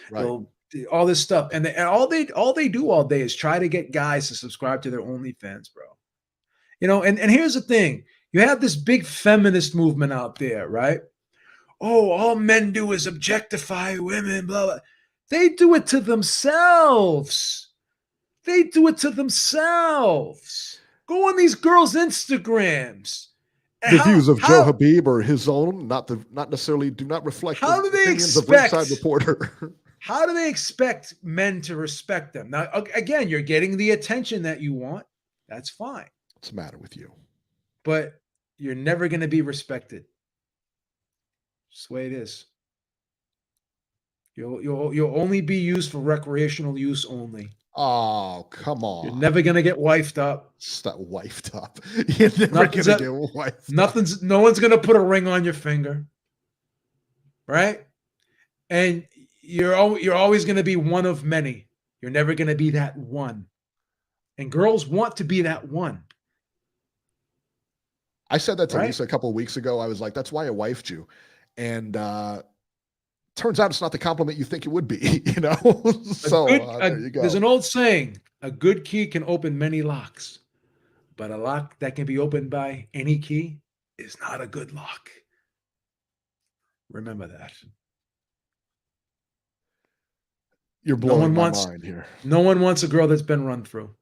D: all this stuff. And all they do all day is try to get guys to subscribe to their OnlyFans, bro. And here's the thing. You have this big feminist movement out there, right? Oh, all men do is objectify women, blah, blah. They do it to themselves. They do it to themselves. Go on these girls' Instagrams.
C: The views of Joe Habib are his own, not necessarily do not reflect
D: the opinions of
C: Ringside Reporter.
D: How do they expect men to respect them? Now, again, you're getting the attention that you want. That's fine.
C: What's the matter with you?
D: But you're never going to be respected. That's the way it is. You'll only be used for recreational use only.
C: Oh, come on.
D: You're never going to get wifed up.
C: Stop wifed up. You're never going to get wifed up.
D: No one's going to put a ring on your finger. Right? And you're always going to be one of many. You're never going to be that one. And girls want to be that one.
C: I said that to Lisa a couple of weeks ago. I was like, that's why I wifed you. And turns out it's not the compliment you think it would be, you know? So there you go.
D: There's an old saying, a good key can open many locks, but a lock that can be opened by any key is not a good lock. Remember that.
C: You're blowing my mind here.
D: No one wants a girl that's been run through.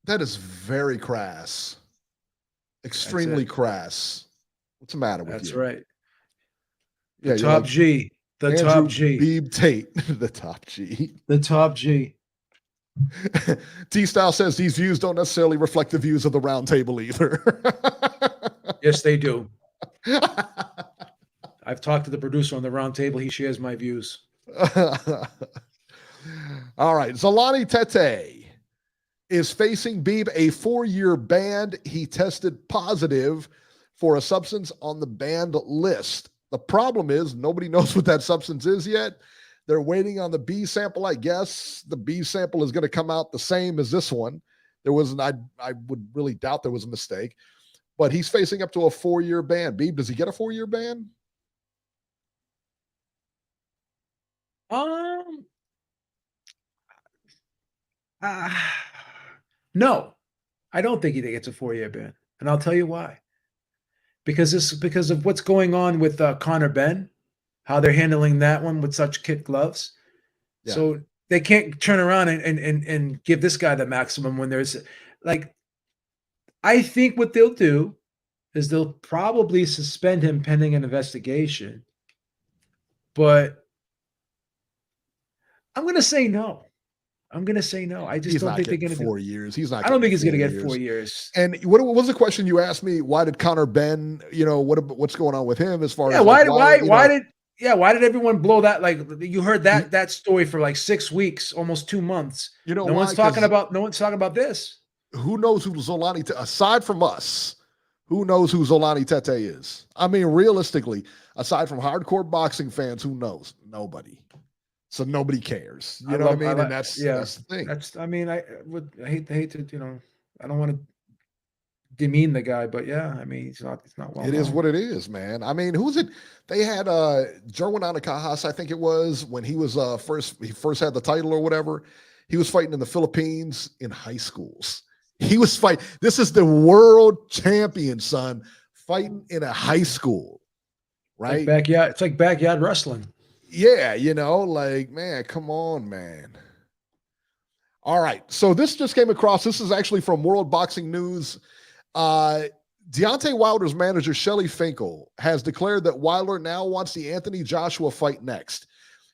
C: That is very crass. Extremely crass. What's the matter with you?
D: That's right.
C: Yeah,
D: the top G. The
C: Andrew
D: top G.
C: Beeb Tate. The top G.
D: The top G.
C: T-Style says these views don't necessarily reflect the views of the round table either.
D: Yes, they do. I've talked to the producer on the round table. He shares my views.
C: All right. Zolani Tete is facing Beeb a 4-year ban. He tested positive for a substance on the banned list. The problem is nobody knows what that substance is yet. They're waiting on the B sample, I guess. The B sample is going to come out the same as this one. There was I would really doubt there was a mistake. But he's facing up to a 4-year ban. Beeb, does he get a 4-year ban?
D: No, I don't think he gets a 4-year ban, and I'll tell you why. Because of what's going on with Connor Ben, how they're handling that one with such kid gloves. Yeah. So they can't turn around and give this guy the maximum when there's like. I think what they'll do is they'll probably suspend him pending an investigation, but I'm going to say no. I just don't think they're going to
C: 4 years. He's not.
D: I don't think he's going to get 4 years.
C: And what was the question you asked me? Why did Connor Ben? You know what's going on with him as far as
D: why did everyone blow that? Like you heard that story for like 6 weeks, almost 2 months. You know, no one's talking about this.
C: Who knows who Zolani Tete, aside from us? Who knows who Zolani Tete is? I mean, realistically, aside from hardcore boxing fans, who knows? Nobody. So nobody cares. You know what I mean? And that's the thing.
D: I hate to, you know, I don't want to demean the guy, but yeah, I mean, it's not well.
C: It is what it is, man. I mean, who's it? They had Jerwin Anacahas, I think it was, when he was first had the title or whatever. He was fighting in the Philippines in high schools. He was fighting. This is the world champion, son, fighting in a high school, right?
D: It's like backyard wrestling.
C: Yeah, you know, like, man, come on, man. All right. So this just came across. This is actually from World Boxing News. Deontay Wilder's manager, Shelly Finkel, has declared that Wilder now wants the Anthony Joshua fight next.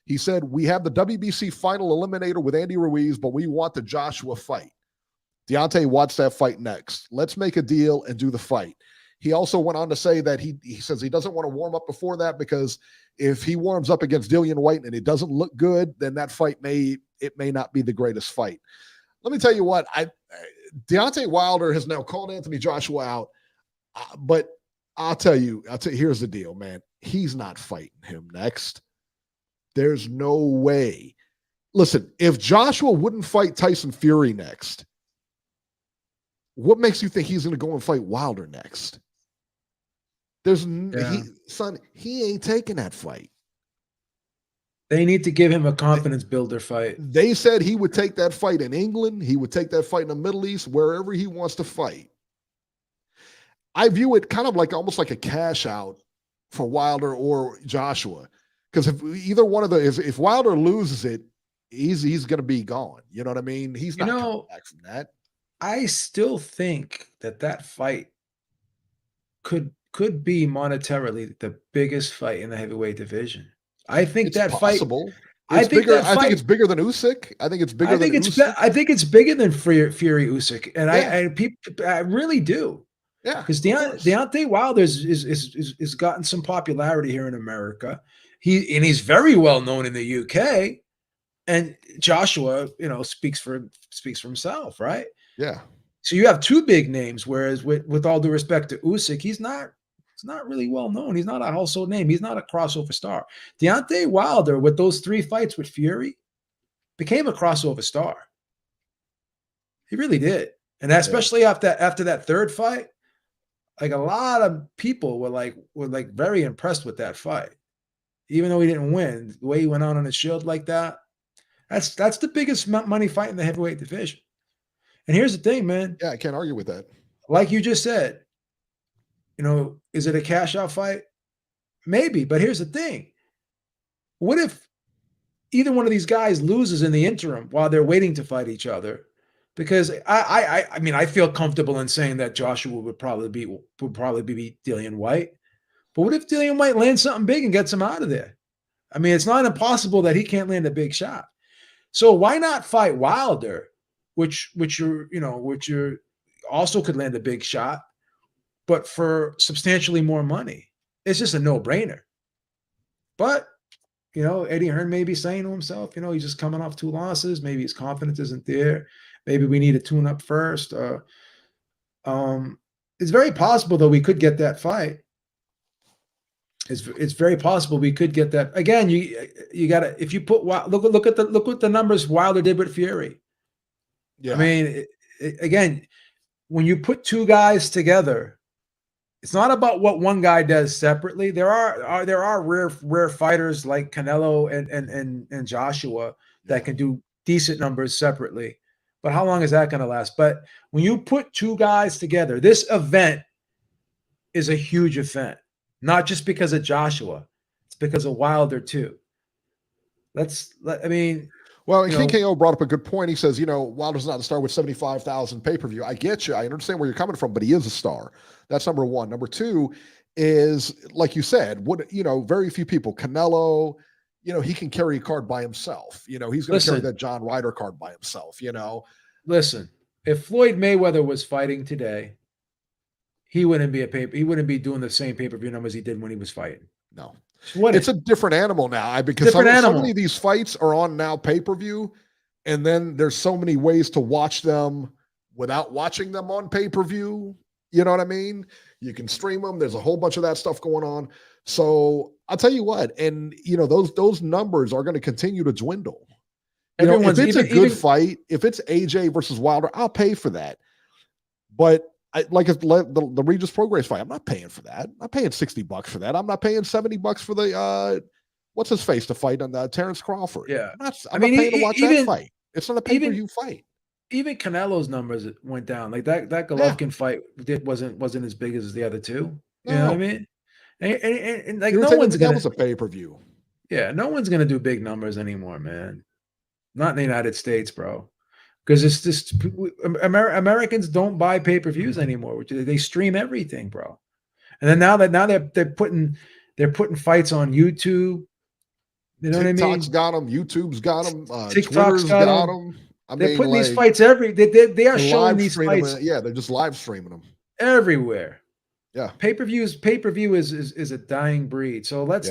C: He said, we have the WBC final eliminator with Andy Ruiz, but we want the Joshua fight. Deontay wants that fight next. Let's make a deal and do the fight. He also went on to say that he says he doesn't want to warm up before that because if he warms up against Dillian Whyte and it doesn't look good, then that fight may not be the greatest fight. Let me tell you what, Deontay Wilder has now called Anthony Joshua out, but I'll tell you, here's the deal, man. He's not fighting him next. There's no way. Listen, if Joshua wouldn't fight Tyson Fury next, what makes you think he's going to go and fight Wilder next? He ain't taking that fight.
D: They need to give him a confidence builder fight.
C: They said he would take that fight in England. He would take that fight in the Middle East, wherever he wants to fight. I view it kind of like almost like a cash out for Wilder or Joshua. Because if either one of if Wilder loses it, he's going to be gone. You know what I mean? He's not coming back from that.
D: I still think that fight could be monetarily the biggest fight in the heavyweight division. I think it's
C: possible.
D: Fight. I think
C: it's bigger than Usyk. I think it's bigger than Usyk.
D: I think it's bigger than Fury Usyk, and I really do.
C: Yeah,
D: because Deontay Wilder is gotten some popularity here in America. He's very well known in the UK, and Joshua, speaks for himself, right?
C: Yeah.
D: So you have two big names, whereas with all due respect to Usyk, he's not really well known. He's not a household name. He's not a crossover star. Deontay Wilder, with those 3 fights with Fury, became a crossover star. He really did. And especially after that third fight, like a lot of people were very impressed with that fight. even though he didn't win, the way he went out on his shield like that, that's the biggest money fight in the heavyweight division. And here's the thing, man.
C: Yeah, I can't argue with that.
D: Like you just said, is it a cash out fight? Maybe, but here's the thing. What if either one of these guys loses in the interim while they're waiting to fight each other? Because I mean, I feel comfortable in saying that Joshua would probably beat Dillian Whyte. But what if Dillian Whyte lands something big and gets him out of there? I mean, it's not impossible that he can't land a big shot. So why not fight Wilder, which you're also could land a big shot, but for substantially more money? It's just a no-brainer. But Eddie Hearn may be saying to himself, he's just coming off 2 losses. Maybe his confidence isn't there. Maybe we need to tune up first. It's very possible, though, we could get that fight. It's very possible we could get that. Again, you got to, if you put look what the numbers Wilder did with Fury. Yeah. I mean, again, when you put 2 guys together, it's not about what one guy does separately. There are rare fighters like Canelo and Joshua that can do decent numbers separately. But how long is that going to last? But when you put 2 guys together, this event is a huge event. Not just because of Joshua, it's because of Wilder too. Well,
C: and King KO brought up a good point. He says, Wilder's not a star with 75,000 pay-per-view. I get you. I understand where you're coming from, but he is a star. That's number one. Number two is, like you said, very few people. Canelo, he can carry a card by himself. He's going to carry that John Ryder card by himself,
D: Listen, if Floyd Mayweather was fighting today, he wouldn't be doing the same pay-per-view numbers he did when he was fighting.
C: No. It's a different animal now because so many of these fights are on now pay-per-view, and then there's so many ways to watch them without watching them on pay-per-view. You know what I mean? You can stream them. There's a whole bunch of that stuff going on. So I'll tell you what, and those numbers are going to continue to dwindle. If it's a good fight, if it's AJ versus Wilder, I'll pay for that. But the Regis Prograis fight, I'm not paying for that. I'm paying $60 for that. I'm not paying $70 for the what's his face to fight on Terrence Crawford.
D: Yeah,
C: I'm not paying to watch that fight. It's not a pay-per-view fight.
D: Even Canelo's numbers went down. Like that Golovkin fight wasn't as big as the other 2. You know what I mean? And like no one's gonna.
C: That was a pay-per-view.
D: Yeah, no one's gonna do big numbers anymore, man. Not in the United States, bro. Because it's just Americans don't buy pay-per-views anymore. They stream everything, bro. And then now they're putting fights on YouTube. You know what I mean?
C: TikTok's got them. YouTube's got them.
D: TikTok's got them. They're putting these fights they are showing these fights.
C: Yeah, they're just live streaming them
D: everywhere.
C: Yeah,
D: pay-per-view is a dying breed. So let's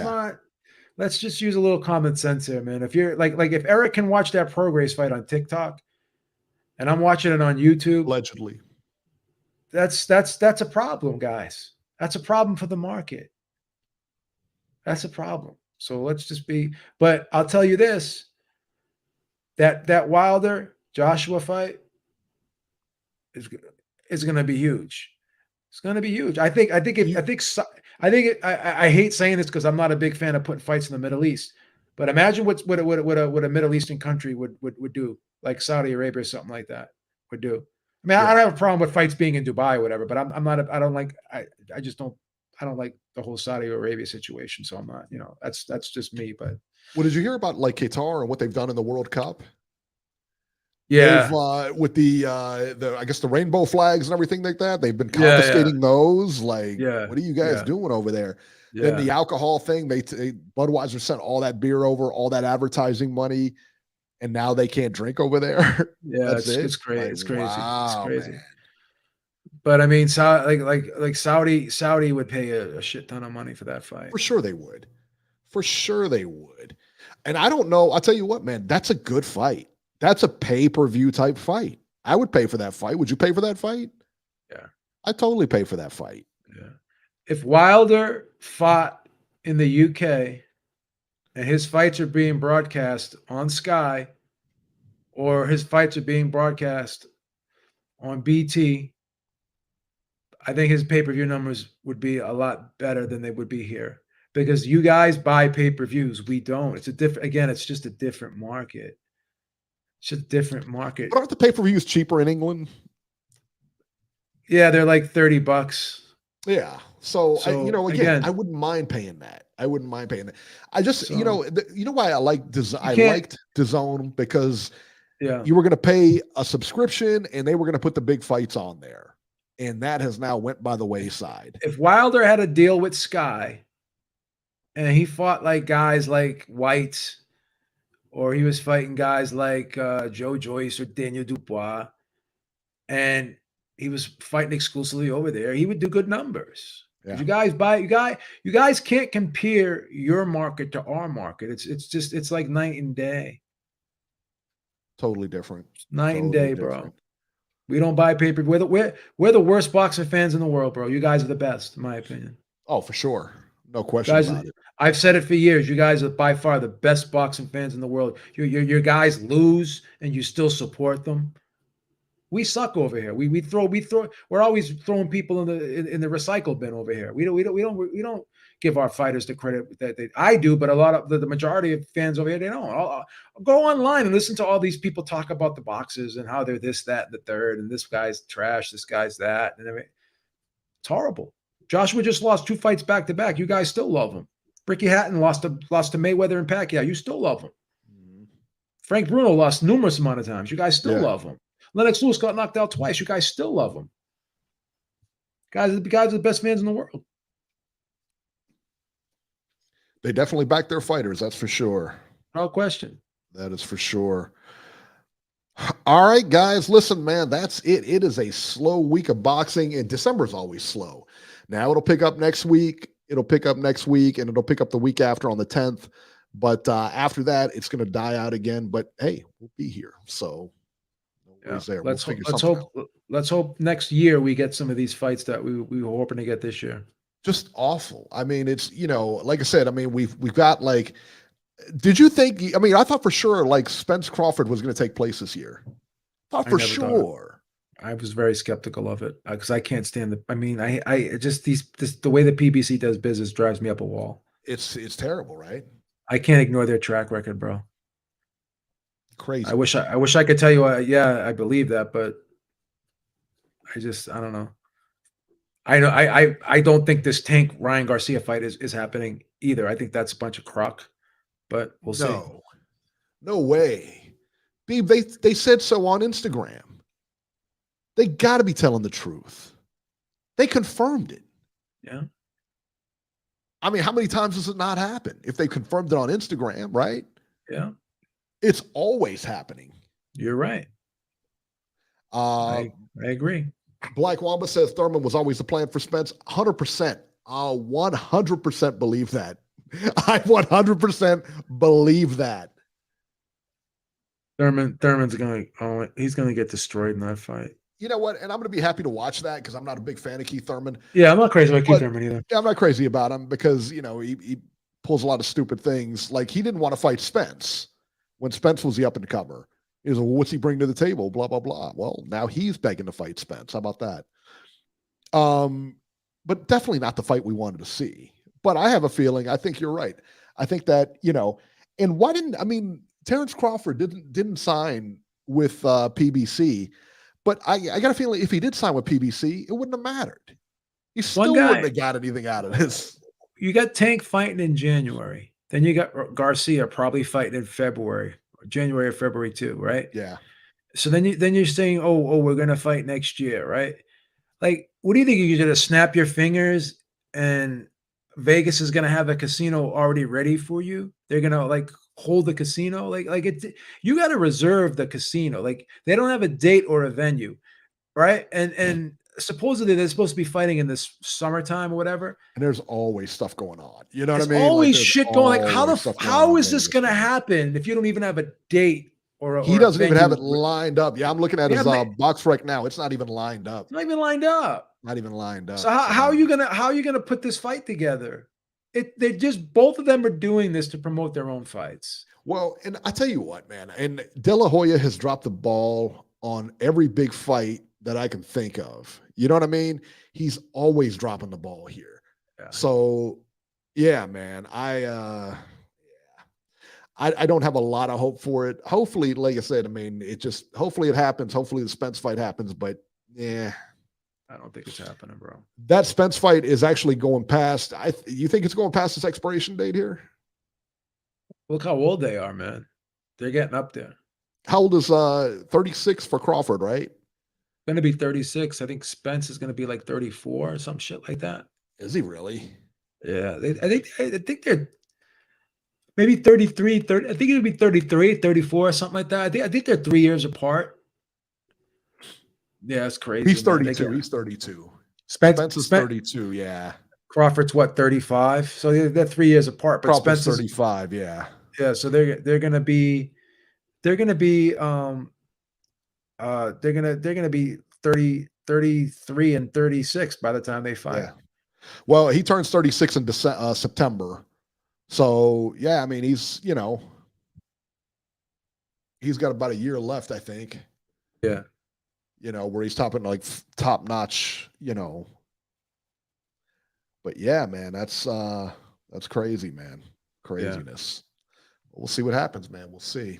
D: just use a little common sense here, man. If you're like if Eric can watch that Prograis fight on TikTok, and I'm watching it on YouTube,
C: allegedly,
D: that's a problem, guys. That's a problem for the market. That's a problem. So let's just be. But I'll tell you this: that Wilder Joshua fight is going to be huge. It's going to be huge. I hate saying this because I'm not a big fan of putting fights in the Middle East. But imagine what a Middle Eastern country would do, like Saudi Arabia or something like that would do. I mean, I don't have a problem with fights being in Dubai or whatever, but I don't like the whole Saudi Arabia situation. So I'm not, that's just me. But
C: what did you hear about like Qatar and what they've done in the World Cup?
D: Yeah,
C: with the I guess the rainbow flags and everything like that, they've been confiscating those. Like, what are you guys doing over there? Yeah. Then the alcohol thing, Budweiser sent all that beer over, all that advertising money, and now they can't drink over there.
D: Yeah, it's crazy. Like, it's crazy.
C: Wow,
D: it's crazy.
C: Man.
D: But I mean, like Saudi would pay a shit ton of money for that fight.
C: For sure they would. And I don't know. I'll tell you what, man, that's a good fight. That's a pay-per-view type fight. I would pay for that fight. Would you pay for that fight?
D: Yeah.
C: I'd totally pay for that fight.
D: Yeah. If Wilder fought in the UK and his fights are being broadcast on Sky or his fights are being broadcast on BT, I think his pay-per-view numbers would be a lot better than they would be here because you guys buy pay-per-views. We don't. It's a different, again, it's just a different market. It's just a different market.
C: But aren't the pay-per-views cheaper in England?
D: Yeah, they're like $30.
C: Yeah. So again,
D: again,
C: I wouldn't mind paying that. I wouldn't mind paying that. I just,
D: So-
C: you know why I liked DAZN because
D: yeah,
C: you were going to pay a subscription and they were going to put the big fights on there. And that has now went by the wayside.
D: if Wilder had a deal with Sky and he fought like guys like White, or he was fighting guys like Joe Joyce or Daniel Dubois, and he was fighting exclusively over there, he would do good numbers.
C: Yeah.
D: You guys can't compare your market to our market. It's like night and day.
C: Totally different.
D: Night and
C: Totally
D: day,
C: different.
D: bro. We don't buy paper. We're the worst boxing fans in the world, bro. You guys are the best, in my opinion.
C: Oh, for sure. No question
D: Guys,
C: about it.
D: I've said it for years. You guys are by far the best boxing fans in the world. Your guys lose and you still support them. We suck over here. We throw. We're always throwing people in the recycle bin over here. We don't give our fighters the credit that I do, but a lot of the majority of fans over here, they don't. I'll go online and listen to all these people talk about the boxers and how they're this, that, and the third, and this guy's trash, this guy's that, and everything. It's horrible. Joshua just lost 2 fights back to back. You guys still love him. Ricky Hatton lost to Mayweather and Pacquiao. You still love him.
C: Mm-hmm.
D: Frank Bruno lost numerous amount of times. You guys still
C: Yeah.
D: love him. Lennox Lewis got knocked out twice. You guys still love him. Guys are the best fans in the world.
C: They definitely back their fighters. That's for sure.
D: No question.
C: That is for sure. All right, guys, listen, man, that's it. It is a slow week of boxing, and December is always slow. Now it'll pick up next week. It'll pick up next week, and it'll pick up the week after on the 10th. But after that, it's going to die out again. But hey, we'll be here. So no worries there.
D: Let's hope next year we get some of these fights that we were hoping to get this year.
C: Just awful. I mean, it's, like I said, I mean, we've got like, did you think, I thought for sure like Spence Crawford was going to take place this year. Thought for sure.
D: I was very skeptical of it because I can't stand the way the PBC does business drives me up a wall.
C: It's terrible, right?
D: I can't ignore their track record, bro.
C: Crazy.
D: I wish I could tell you, I believe that, but I don't know. I don't think this Tank Ryan Garcia fight is happening either. I think that's a bunch of crock, but we'll see.
C: No way. Beeb, they said so on Instagram. They got to be telling the truth. They confirmed it.
D: Yeah.
C: I mean, how many times does it not happen? If they confirmed it on Instagram, right?
D: Yeah.
C: It's always happening.
D: You're right. I agree.
C: Black Wamba says Thurman was always the plan for Spence. 100%. 100% believe that. I 100% believe that.
D: Thurman's he's gonna get destroyed in that fight.
C: You know what? And I'm going to be happy to watch that because I'm not a big fan of Keith Thurman.
D: Yeah, I'm not crazy about Keith Thurman either.
C: Yeah, I'm not crazy about him because, he pulls a lot of stupid things. Like, he didn't want to fight Spence when Spence was the up-and-comer. He was like, well, what's he bring to the table? Blah, blah, blah. Well, now he's begging to fight Spence. How about that? But definitely not the fight we wanted to see. But I have a feeling, I think you're right. I think that, and why Terrence Crawford didn't sign with PBC. But I got a feeling if he did sign with PBC, it wouldn't have mattered. He still wouldn't have got anything out of this.
D: You got Tank fighting in January. Then you got Garcia probably fighting in February, January or February too, right?
C: Yeah.
D: So then you're saying, oh, we're gonna fight next year, right? Like, what do you think? You're gonna snap your fingers and Vegas is gonna have a casino already ready for you? They're gonna hold the casino, you got to reserve the casino. Like, they don't have a date or a venue, right? And supposedly they're supposed to be fighting in this summertime or whatever.
C: And there's always stuff going on. You know what I
D: There's
C: mean?
D: always shit going. Like, how is this going to happen if you don't even have a date
C: he doesn't even have it lined up? Yeah, I'm looking at his box right now. It's not even lined up.
D: It's not even lined up.
C: Not even lined up.
D: So how are you gonna put this fight together? They just, both of them are doing this to promote their own fights.
C: Well, and I tell you what, man, and De La Hoya has dropped the ball on every big fight that I can think of. You know what I mean? He's always dropping the ball here. Yeah. So Yeah, man. I don't have a lot of hope for it. Hopefully, like I said, I mean, hopefully it happens. Hopefully the Spence fight happens, but yeah.
D: I don't think it's happening, bro.
C: That Spence fight is actually going past. You think it's going past its expiration date here?
D: Look how old they are, man. They're getting up there.
C: How old is 36 for Crawford, right?
D: Going to be 36. I think Spence is going to be like 34 or some shit like that.
C: Is he really?
D: Yeah, I think they're maybe 33, 30. I think it would be 33, 34, something like that. I think they're 3 years apart. Yeah, it's crazy.
C: He's 32. He's 32. Spence is 32. Yeah.
D: Crawford's what, 35? So they're 3 years apart. But
C: Crawford's
D: Spence
C: 35. Yeah.
D: Yeah. So they're gonna be 30, 33 and 36 by the time they fight.
C: Yeah. Well, he turns 36 in September. So yeah, I mean, he's got about a year left, I think.
D: Yeah.
C: Where he's top notch, But yeah, man, that's crazy, man. Craziness. Yeah. We'll see what happens, man. We'll see.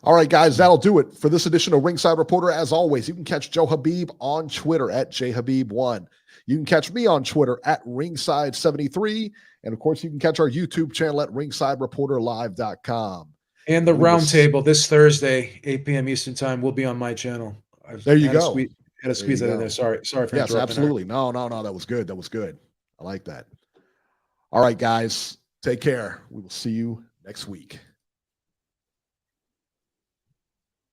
C: All right, guys, that'll do it for this edition of Ringside Reporter. As always, you can catch Joe Habib on Twitter at JHabib1. You can catch me on Twitter at Ringside73. And of course, you can catch our YouTube channel at RingsideReporterLive.com.
D: And the roundtable this Thursday, 8 p.m. Eastern time, will be on my channel.
C: There you go.
D: Had to squeeze that in there. Sorry for interrupting.
C: Yes, absolutely. No. That was good. I like that. All right, guys. Take care. We will see you next week.